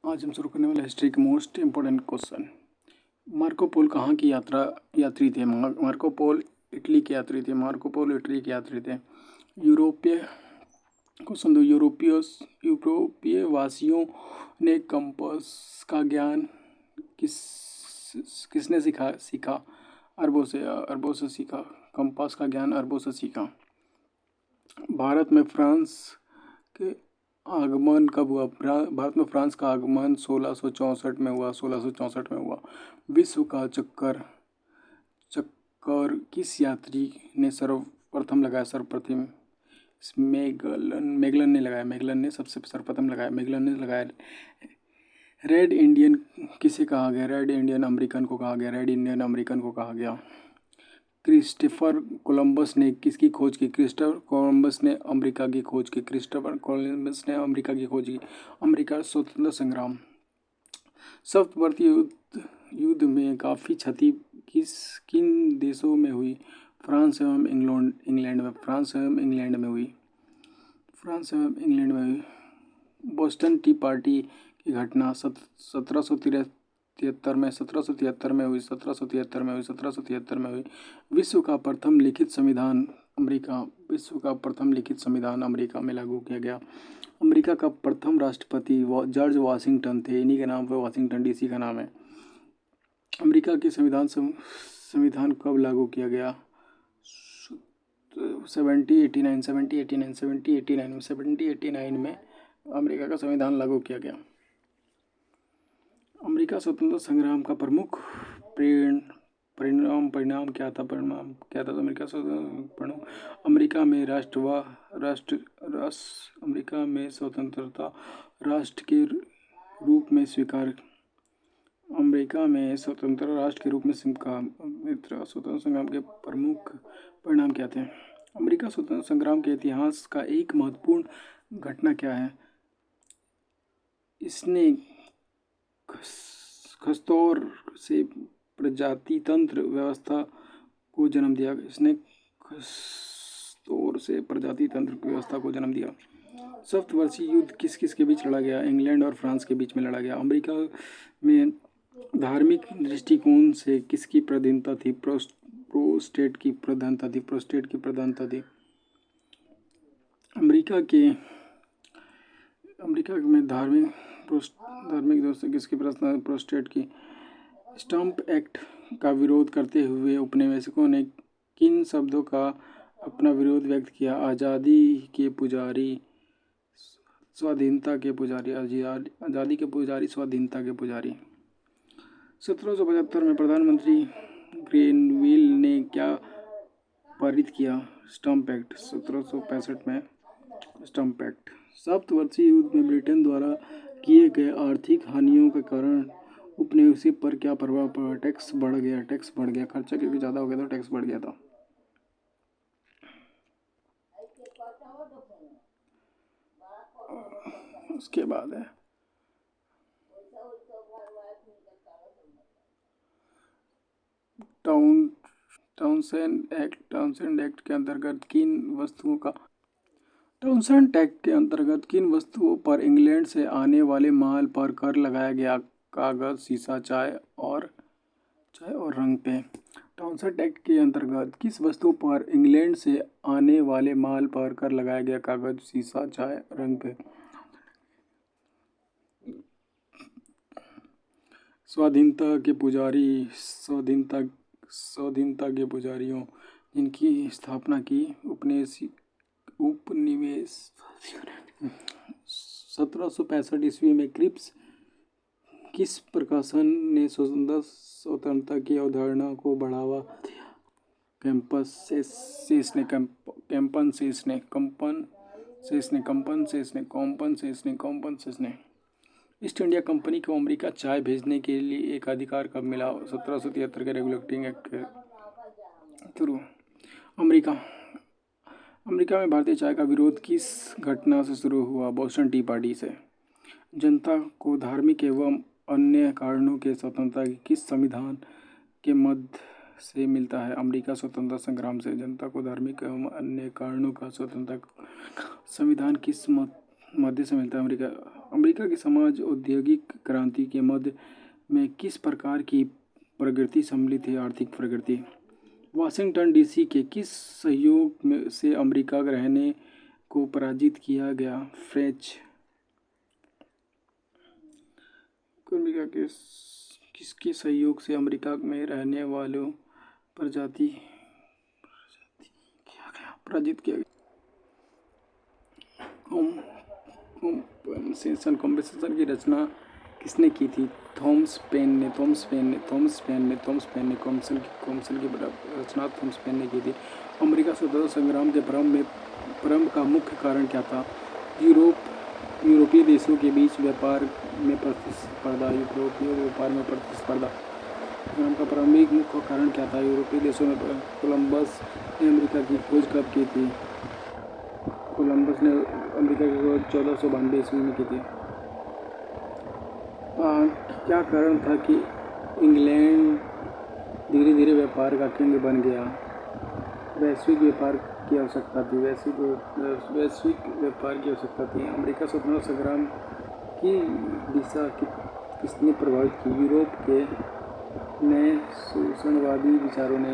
आज हम शुरू करने वाले हिस्ट्री के मोस्ट इम्पोर्टेंट क्वेश्चन। मार्को पोल कहाँ की यात्री थे? मार्को पोल इटली के यात्री थे। मार्को पोल इटली के यात्री थे। यूरोपीय क्वेश्चन 2, यूरोपीय वासियों ने कंपास का ज्ञान किसने सीखा? अरबों से सीखा। कंपास का ज्ञान अरबों से सीखा। भारत में फ्रांस के आगमन कब हुआ? भारत में फ्रांस का आगमन 1664 में हुआ। 1664 में हुआ। विश्व का चक्कर किस यात्री ने सर्वप्रथम लगाया? सर्वप्रथम मेगलन ने लगाया। मेगलन ने सबसे सर्वप्रथम लगाया। मेगलन ने लगाया। रेड इंडियन किसे कहा गया? रेड इंडियन अमेरिकन को कहा गया। रेड इंडियन अमेरिकन को कहा गया। क्रिस्टोफर कोलंबस ने किसकी खोज की? क्रिस्टोफर कोलंबस ने अमेरिका की खोज की। क्रिस्टोफर कोलंबस ने अमेरिका की खोज की। अमेरिका स्वतंत्रता संग्राम। सप्तवर्षीय युद्ध में काफ़ी क्षति किन देशों में हुई? फ्रांस एवं इंग्लैंड में। फ्रांस एवं इंग्लैंड में हुई। फ्रांस एवं इंग्लैंड में हुई। बोस्टन टी पार्टी की घटना 1773 में। 1773 में हुई। 1773 में हुई। 1773 में हुई। विश्व का प्रथम लिखित संविधान अमेरिका। विश्व का प्रथम लिखित संविधान अमेरिका में लागू किया गया। अमेरिका का प्रथम राष्ट्रपति जॉर्ज वाशिंगटन थे। इन्हीं के नाम पर वाशिंगटन डीसी का नाम है। अमेरिका के संविधान कब लागू किया गया? 1789 में अमेरिका का संविधान लागू किया गया। अमेरिका स्वतंत्रता संग्राम का प्रमुख परिणाम क्या था? तो अमेरिका अमेरिका में स्वतंत्रता राष्ट्र के रूप में स्वीकार। अमेरिका में स्वतंत्र राष्ट्र के रूप में स्वतंत्रता संग्राम के प्रमुख परिणाम क्या थे? अमेरिका स्वतंत्रता संग्राम के इतिहास का एक महत्वपूर्ण घटना क्या है? इसने खस्तौर से प्रजातितंत्र व्यवस्था को जन्म दिया। इसने खस्तौर से प्रजातितंत्र व्यवस्था को जन्म दिया। सप्तवर्षीय युद्ध किस किस के बीच लड़ा गया? इंग्लैंड और फ्रांस के बीच में लड़ा गया। अमेरिका में धार्मिक दृष्टिकोण से किसकी प्रधानता थी? प्रोटेस्टेंट की प्रधानता थी। प्रोटेस्टेंट की प्रधानता थी। अमेरिका में धार्मिक दोस्तों किसकी प्रधानता? प्रोटेस्टेंट की। स्टंप एक्ट का विरोध करते हुए उपनिवेशकों ने किन शब्दों का अपना विरोध व्यक्त किया? आज़ादी के पुजारी, स्वाधीनता के पुजारी। आज़ादी के पुजारी, स्वाधीनता के पुजारी। 1775 में प्रधानमंत्री ग्रेनविल ने क्या पारित किया? Stump act. 1765 में स्टंप एक्ट। सप्तवर्षीय युद्ध में ब्रिटेन द्वारा किए गए आर्थिक हानियों के कारण उपनिवेशी पर क्या प्रभाव पड़ा? टैक्स बढ़ गया। खर्चा क्योंकि ज़्यादा हो गया था, टैक्स बढ़ गया था। उसके बाद है टाउनशेंड एक्ट के अंतर्गत किन वस्तुओं पर इंग्लैंड से आने वाले माल पर कर लगाया गया? कागज, शीशा, चाय और रंग पे। टाउनशेंड एक्ट के अंतर्गत किस वस्तु पर इंग्लैंड से आने वाले माल पर कर लगाया गया? कागज, शीशा, चाय, रंग पे। स्वाधीनता के पुजारियों जिनकी स्थापना की उपनिवेश 1765 ईस्वी में क्रिप्स किस प्रकाशन ने स्वतंत्रता की अवधारणा को बढ़ावा दिया? कॉम्पनसेस ने। ईस्ट इंडिया कंपनी को अमेरिका चाय भेजने के लिए एक अधिकार कब मिला? 1773 के रेगुलेटिंग एक्ट के थ्रू। अमेरिका में भारतीय चाय का विरोध किस घटना से शुरू हुआ? बोस्टन टी पार्टी से। जनता को धार्मिक एवं अन्य कारणों के स्वतंत्रता किस संविधान के मध्य से मिलता है? अमेरिका स्वतंत्रता संग्राम से। जनता को धार्मिक एवं अन्य कारणों का स्वतंत्रता संविधान किस मध्य से मिलता है। अमेरिका की समाज औद्योगिक क्रांति के मध्य में किस प्रकार की प्रगति सम्मिलित है? आर्थिक प्रगति। वाशिंगटन डीसी के किस सहयोग में से अमेरिका रहने को पराजित किया गया? फ्रेंच। अमेरिका के किसके सहयोग से अमेरिका में रहने वालों पराजित किया गया? कॉम्पेंसेशन की रचना किसने की थी? थॉमस पेन ने कॉम्पेंसेशन की रचना थॉमस पेन ने की थी। अमेरिका स्वतंत्रता संग्राम के प्रारंभ का मुख्य कारण क्या था? यूरोपीय देशों के बीच व्यापार में प्रतिस्पर्धा। संग्राम का प्रारंभिक मुख्य कारण क्या था? यूरोपीय देशों में कोलंबस ने अमेरिका की खोज कब की थी? कोलंबस ने अमेरिका की खोज 1492 ईस्वी में की थी। क्या कारण था कि इंग्लैंड धीरे धीरे व्यापार का केंद्र बन गया? वैश्विक व्यापार की आवश्यकता थी। वैश्विक व्यापार की आवश्यकता थी। अमेरिका स्वतंत्रता संग्राम की दिशा किसने प्रभावित की? यूरोप के नए शोषणवादी विचारों ने।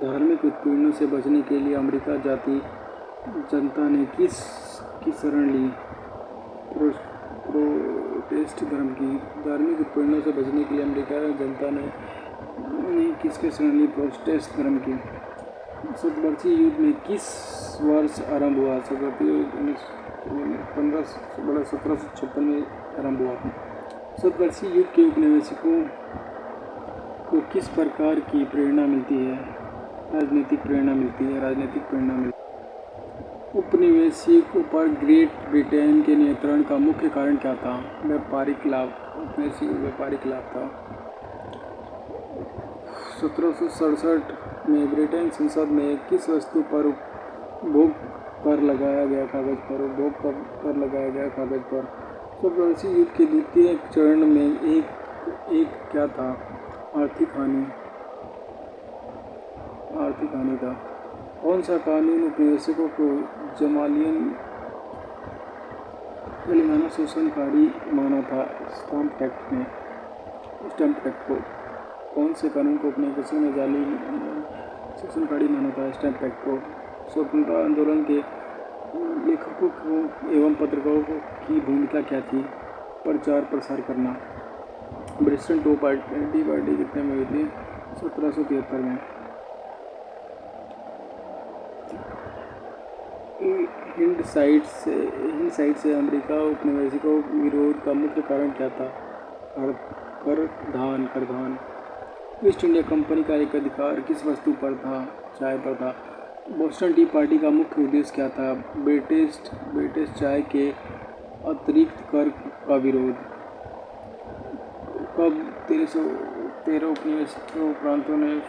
धार्मिक उत्पीड़नों से बचने के लिए अमेरिका जनता ने किसकी शरण ली? प्रोटेस्ट धर्म की। धार्मिक उत्पीड़नों से बचने के लिए अमेरिका जनता ने किसके शरण ली? प्रोटेस्ट धर्म की। शतवर्षीय युद्ध में किस वर्ष आरंभ हुआ? 1756 में आरंभ हुआ। शतवर्षीय युद्ध के उपनिवेशकों को किस प्रकार की प्रेरणा मिलती है? राजनीतिक प्रेरणा मिलती है। उपनिवेशिकों पर ग्रेट ब्रिटेन के नियंत्रण का मुख्य कारण क्या था? व्यापारिक लाभ। व्यापारिक लाभ था। 1767 में ब्रिटेन संसद में किस वस्तु पर उपभोग कर लगाया गया? कागज पर। शतवर्षीय युद्ध के द्वितीय चरण में एक क्या था? आर्थिक हानि था। कौन सा कानून उपनिवेशकों को जालियाना शोषणकारी माना था? स्टैम्प एक्ट को। कौन से कानून को उपनिवेशकों ने जालियाना शोषणकारी माना था? स्टैम्प एक्ट को। स्वतंत्रता आंदोलन के लेखकों एवं पत्रकारों की भूमिका क्या थी? प्रचार प्रसार करना। ब्रिस्टल टी पार्टी कितने में हुई थी? 1773 में। हिंद साइड से अमेरिका उपनिवेशिकों विरोध का मुख्य कारण क्या था? करधान। ईस्ट इंडिया कंपनी का एक अधिकार किस वस्तु पर था? चाय पर था। बोस्टन टी पार्टी का मुख्य उद्देश्य क्या था? ब्रिटिश चाय के अतिरिक्त कर का विरोध। कब 1313 उपनिवेशिक प्रांतों ने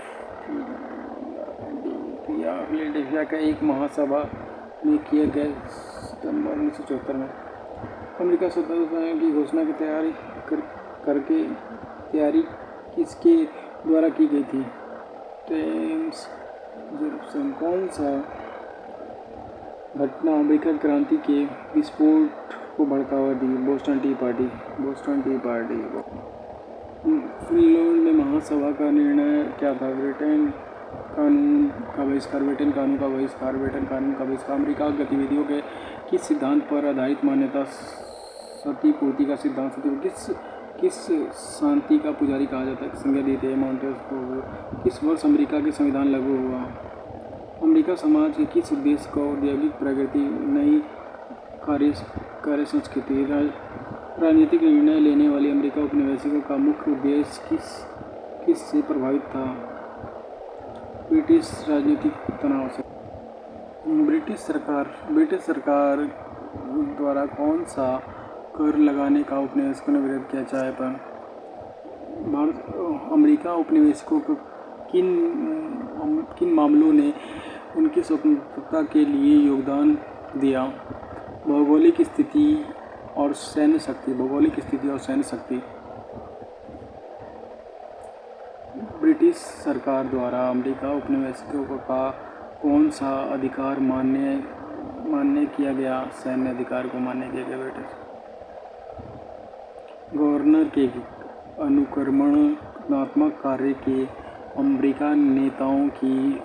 फिलाडेल्फिया का एक महासभा में किए गए सितंबर 1974 में। अमेरिका स्वतंत्रता की घोषणा की तैयारी किसके द्वारा की गई थी? Thomas Jefferson. कौन सा घटना अमेरिकन क्रांति के विस्फोट को बढ़ावा दी? Boston tea party. फिनलैंड में महासभा का निर्णय क्या था? ब्रिटेन कानून का बहिष्कार। अमेरिका गतिविधियों के किस सिद्धांत पर आधारित मान्यता? सती पूर्ति का सिद्धांत। किस शांति का पुजारी कहा जाता है? संज्ञा दी थी मॉन्टेस्क्यू। किस वर्ष अमेरिका के संविधान लागू हुआ? अमेरिका समाज के किस उद्देश्य को औद्योगिक प्रगति, नई कार्य संस्कृति, राजनीतिक निर्णय लेने वाली अमेरिका उपनिवेशिकों का मुख्य उद्देश्य किस से प्रभावित था? ब्रिटिश राजनीतिक तनाव से। ब्रिटिश सरकार द्वारा कौन सा कर लगाने का उपनिवेशकों ने विरोध किया? चाय पर। अमेरिका उपनिवेशकों को किन मामलों ने उनकी स्वतंत्रता के लिए योगदान दिया? भौगोलिक स्थिति और सैन्य शक्ति। ब्रिटिश सरकार द्वारा अमेरिका उपनिवेशकों का कौन सा अधिकार मान्य किया गया? सैन्य अधिकार को मान्य किया गया बेटे। गवर्नर के अनुकरणात्मक कार्य के अमेरिकन नेताओं की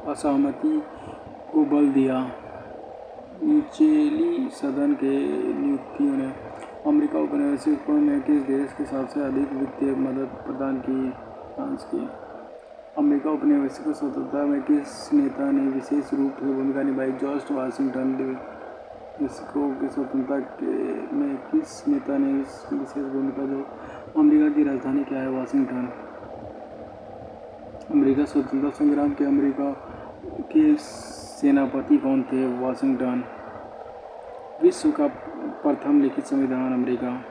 असहमति को बल दिया। निचली सदन के नियुक्तियों ने अमेरिका उपनिवेशिकों ने किस देश के सबसे अधिक वित्तीय मदद प्रदान की? फ्रांस की। अमेरिका उपनिवेशिक स्वतंत्रता में किस नेता ने विशेष रूप से भूमिका निभाई? George Washington. विश्वों की स्वतंत्रता में किस नेता ने विशेष भूमिका? जो अमेरिका की राजधानी क्या है? वाशिंगटन। अमेरिका स्वतंत्रता संग्राम के अमेरिका के सेनापति कौन थे? वाशिंगटन। विश्व का प्रथम लिखित संविधान? अमेरिका।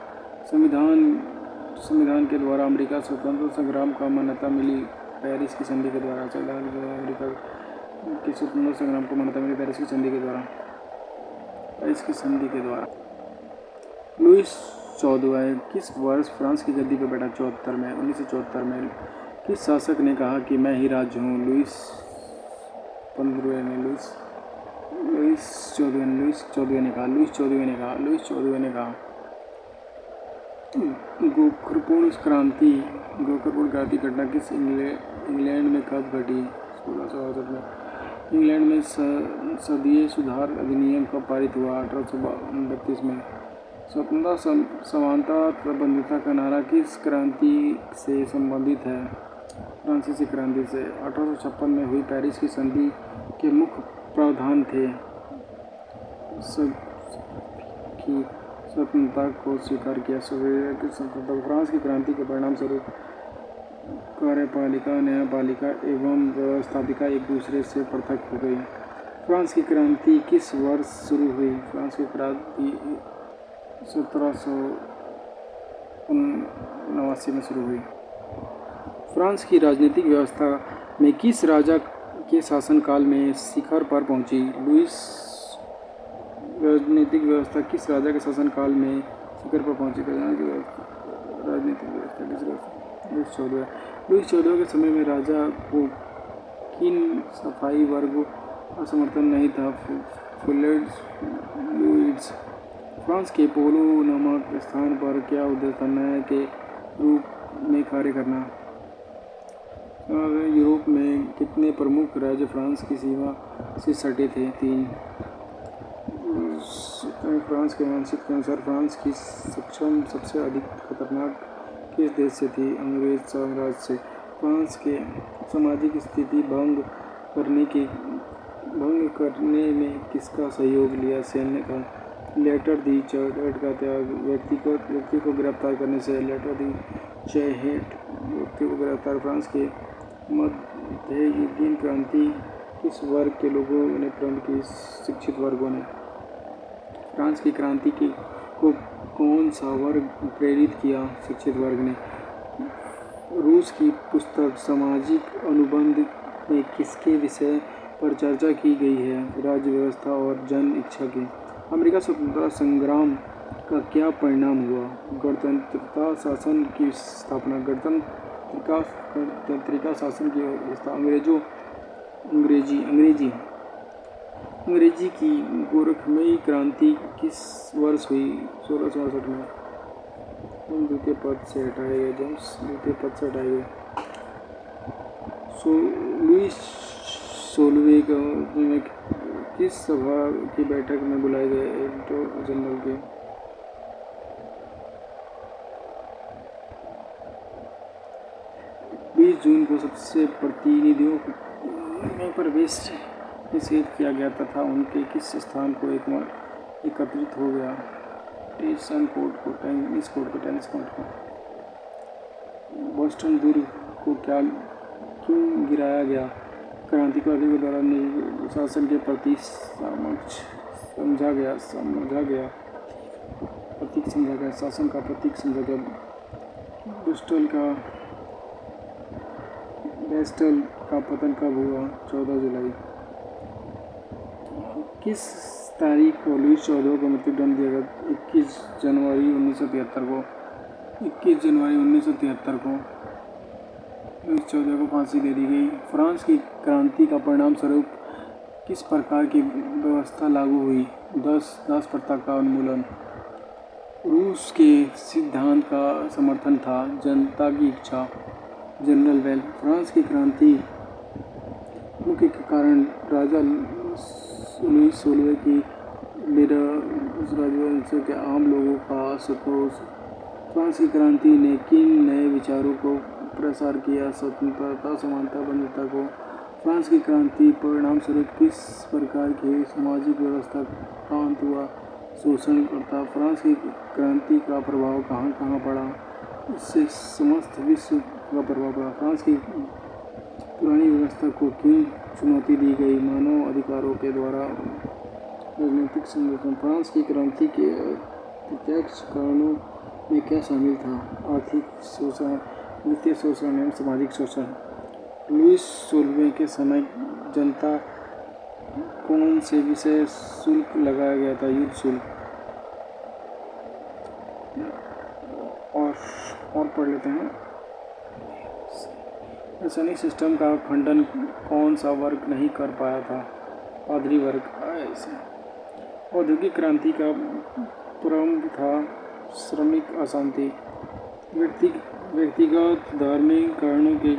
संविधान के द्वारा अमेरिका स्वतंत्रता संग्राम का मान्यता मिली? पेरिस की संधि के द्वारा। अमेरिका की स्वतंत्रता संग्राम को मान्यता मिली पेरिस की संधि के द्वारा। लुईस 14वां किस वर्ष फ्रांस की गद्दी पर बैठा? 74 में। 1974 में। किस शासक ने कहा कि मैं ही राज हूँ? लुईस 15वें ने। लुईस 14वें ने कहा। गोरखपुर क्रांति घटना किस इंग्लैंड में कब घटी? 1668 में। इंग्लैंड में संसदीय सुधार अधिनियम कब पारित हुआ? 1832 में। स्वतंत्रता समानता तटबंधता का नारा किस क्रांति से संबंधित है? फ्रांसीसी क्रांति से। 1856 में हुई पेरिस की संधि के मुख्य प्रावधान थे? सबकी स्वतंत्रता को स्वीकार किया। की स्वतंत्रता। फ्रांस की क्रांति के परिणाम स्वरूप कार्यपालिका, न्यायपालिका एवं व्यवस्थापिका एक दूसरे से पृथक हो गई। फ्रांस की क्रांति किस वर्ष शुरू हुई? फ्रांस की क्रांति 1789 में शुरू हुई। फ्रांस की राजनीतिक व्यवस्था में किस राजा के शासनकाल में शिखर पर पहुंची? राजनीतिक व्यवस्था किस राजा के शासनकाल में शिखर पर पहुंची? राजनीतिक व्यवस्था किस राजा? लुईस 14 के समय में राजा को किन सफाई वर्गों का समर्थन नहीं था? फ्लूइड्स। फ्रांस के पोलो नामक स्थान पर क्या उद्देश्य था? न्याय के रूप में कार्य करना। यूरोप में कितने प्रमुख राज्य फ्रांस की सीमा से सटे थे? 3। फ्रांस के मानचित्र के अनुसार फ्रांस की सक्षम सबसे अधिक खतरनाक किस देश से थी? अंग्रेज साम्राज्य से। फ्रांस के सामाजिक स्थिति भंग करने में किसका सहयोग लिया? सैन्य का। लेटर दी चैहेट का त्याग व्यक्ति को गिरफ्तार करने से। लेटर दी चैहेट व्यक्ति को गिरफ्तार। फ्रांस के मध्ययुगीन क्रांति किस वर्ग के लोगों ने प्रारंभ की? शिक्षित वर्गों ने। फ्रांस की क्रांति को कौन सा वर्ग प्रेरित किया? शिक्षित वर्ग ने। रूस की पुस्तक सामाजिक अनुबंध में किसके विषय पर चर्चा की गई है? राज्य व्यवस्था और जन इच्छा की। अमेरिका स्वतंत्रता संग्राम का क्या परिणाम हुआ? गणतंत्रिका शासन की स्थापना। गणतंत्रिका शासन की स्थापना। अंग्रेजी की गोरखमयी क्रांति किस वर्ष हुई? 1668 में। द्वितीय पद से हटाए गए। जेम्स द्वितीय पद से हटाए गए। लुईस 16वें में किस सभा की बैठक में बुलाए गए? एडिटर जनरल के। 20 जून को सबसे प्रतिनिधियों में प्रवेश निषेध किया गया तथा उनके किस स्थान को एकत्रित हो गया? टेनिस कोर्ट को। बोस्टन दुर्ग को क्यों गिराया गया? क्रांतिकारियों के द्वारा शासन के प्रति समझा गया। शासन का प्रतीक समझा गया। बेस्टल का पतन कब हुआ? 14 जुलाई। किस तारीख को लुईस 14 को मृत्युदंड दिया गया? 21 जनवरी 1973 को। लुईस 14 को फांसी दे दी गई। फ्रांस की क्रांति का परिणाम स्वरूप किस प्रकार की व्यवस्था लागू हुई? दास प्रथा का उन्मूलन। रूस के सिद्धांत का समर्थन था जनता की इच्छा। General well. फ्रांस की क्रांति मुख्य कारण राजा लुईस 16 की राजवंश के आम लोगों का असंतोष। फ्रांस की क्रांति ने किन नए विचारों को प्रसार किया? स्वतंत्रता, समानता, बंधुता को। फ्रांस की क्रांति परिणाम स्वरूप किस प्रकार की सामाजिक व्यवस्था का अंत हुआ? शोषण करता। फ्रांस की क्रांति का प्रभाव कहाँ कहाँ पड़ा? इससे समस्त विश्व का प्रभाव पड़ा। फ्रांस की पुरानी व्यवस्था को क्यों चुनौती दी गई? मानव अधिकारों के द्वारा राजनीतिक संगठन। फ्रांस की क्रांति के प्रत्यक्ष कारणों में क्या शामिल था? आर्थिक शोषण, वित्तीय शोषण एवं सामाजिक शोषण। लुईस 16 के समय जनता कौन से विषय शुल्क लगाया गया था? युद्ध शुल्क। और पढ़ लेते हैं। रासायनिक सिस्टम का खंडन कौन सा वर्ग नहीं कर पाया था? पादरी वर्ग। ऐसे औद्योगिक क्रांति का प्रारंभ था श्रमिक अशांति। व्यक्तिगत धार्मिक कारणों के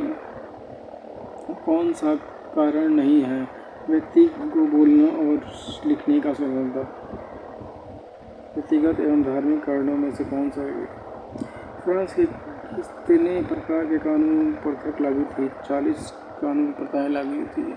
कौन सा कारण नहीं है? व्यक्ति को बोलना और लिखने का स्वतंत्रता। व्यक्तिगत एवं धार्मिक कारणों में से कौन सा है? फ्रांस के कितने प्रकार के कानून प्रथा लागू थी? 40 कानून प्रथाएं लागू थी।